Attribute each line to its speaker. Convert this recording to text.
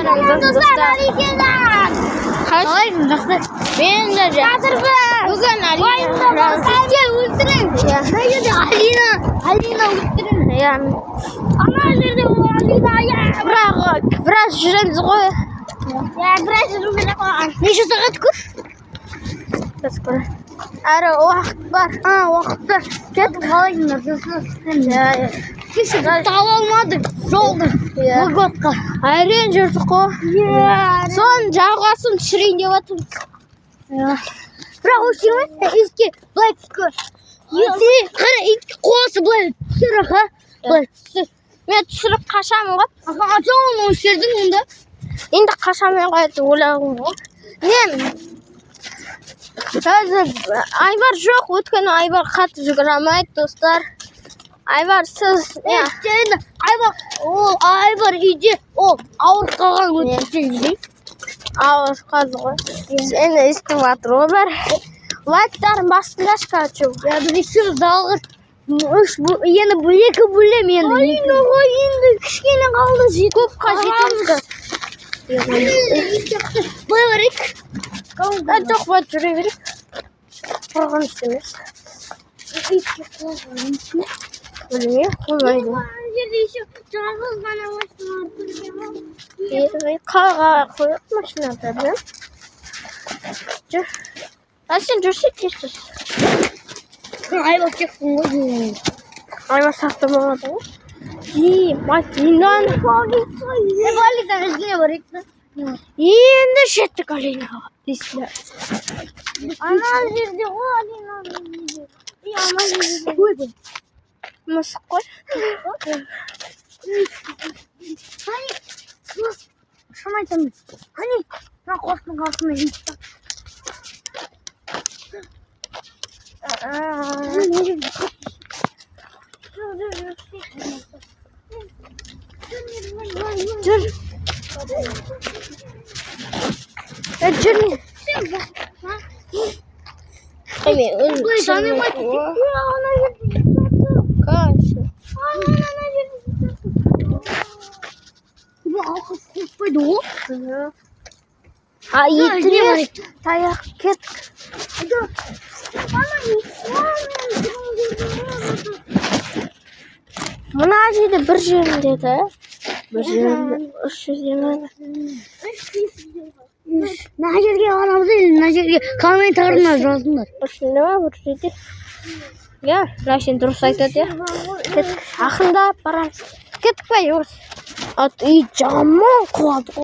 Speaker 1: Қалайсыңыз достар? Қалайсың жақсы? Мен де жақсы. Бүгін
Speaker 2: Алина өлтірін.
Speaker 1: Ана жерде Алина. Біраз жүреміз ғой.
Speaker 2: Біраз жүру керек оған. Неше сағат күш?
Speaker 1: Әрі уақыт бар.
Speaker 2: Уақыт бар. Кетіп қалайсыңдар достар? Кеше таба алмадық жолды. Ваготқа.
Speaker 1: Айрен жүрдік қой. Соның жалғасын түсірейін деп жатырмыз.
Speaker 2: Бірақ өші емес, итке былай түскі. Қара итке қосы былай түсіріп, былай түсір.
Speaker 1: Мен түсіріп қашамын ғой.
Speaker 2: Ачамын оны жердің мұнда.
Speaker 1: Енді қашамын қойды ойлағым ғой. Қазір Айбар жоқ, өткені Айбар қатты жүгіре алмайды достар. Айбар сіз...
Speaker 2: Айбар үйде, ол ауыр қалған өтті.
Speaker 1: Ауыр қалды ғой. Сені естіп жатыр ғой бәрі. Лайктарын басыңдашы, короче.
Speaker 2: Я бір еще залғыр. Енді екі бөлем енді.
Speaker 1: Алина ғой енді кішкене қалды. Көпқа жетеміз.
Speaker 2: Бұлай барайық.
Speaker 1: Жоқ ба жүре берейік. Қорғаныс емес. Білмей, қоймайды.
Speaker 2: Жерде еще жалғыз ғана машина.
Speaker 1: Қалаға қойып машинада. Жүр. Сен жүрсе тез.
Speaker 2: Айбар кеттің ғой.
Speaker 1: Айбар сақтамағады ғой. Машинаны
Speaker 2: Алина өзіне барайық.
Speaker 1: енді жеттік Алинаға. Дейсілер.
Speaker 2: Ана жерде ғой Алина.
Speaker 1: Мысық қой.
Speaker 2: Шын айтамын. Қане, мына қостың қасына ит.
Speaker 1: Жүр. Жүр. Таяқ кеттік. Мына жерде бір жерінде. Бір жерінде 300
Speaker 2: Мына жерге ғанамыз ел, мына жерге комментарына жазыңдар.
Speaker 1: Үшінде ма бір жерде? Ләшен дұрыс айтады. Ақындап барамыз. Кеттік бай, ит жаман құлады.